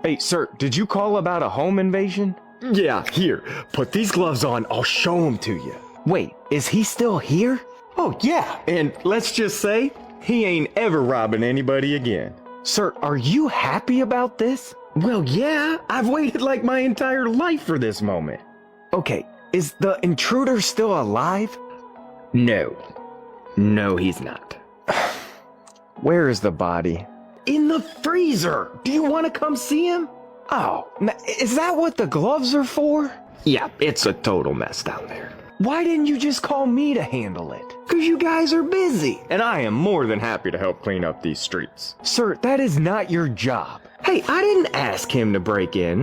Hey, sir, did you call about a home invasion? Yeah, here, put these gloves on, I'll show them to you. Wait, is he still here? Oh yeah, and let's just say, he ain't ever robbing anybody again. Sir, are you happy about this? Well, yeah, I've waited like my entire life for this moment. Okay, is the intruder still alive? No. No, he's not. Where is the body? In the freezer! Do you want to come see him? Oh, is that what the gloves are for? Yeah, it's a total mess down there. Why didn't you just call me to handle it? Because you guys are busy, and I am more than happy to help clean up these streets. Sir, that is not your job. Hey, I didn't ask him to break in.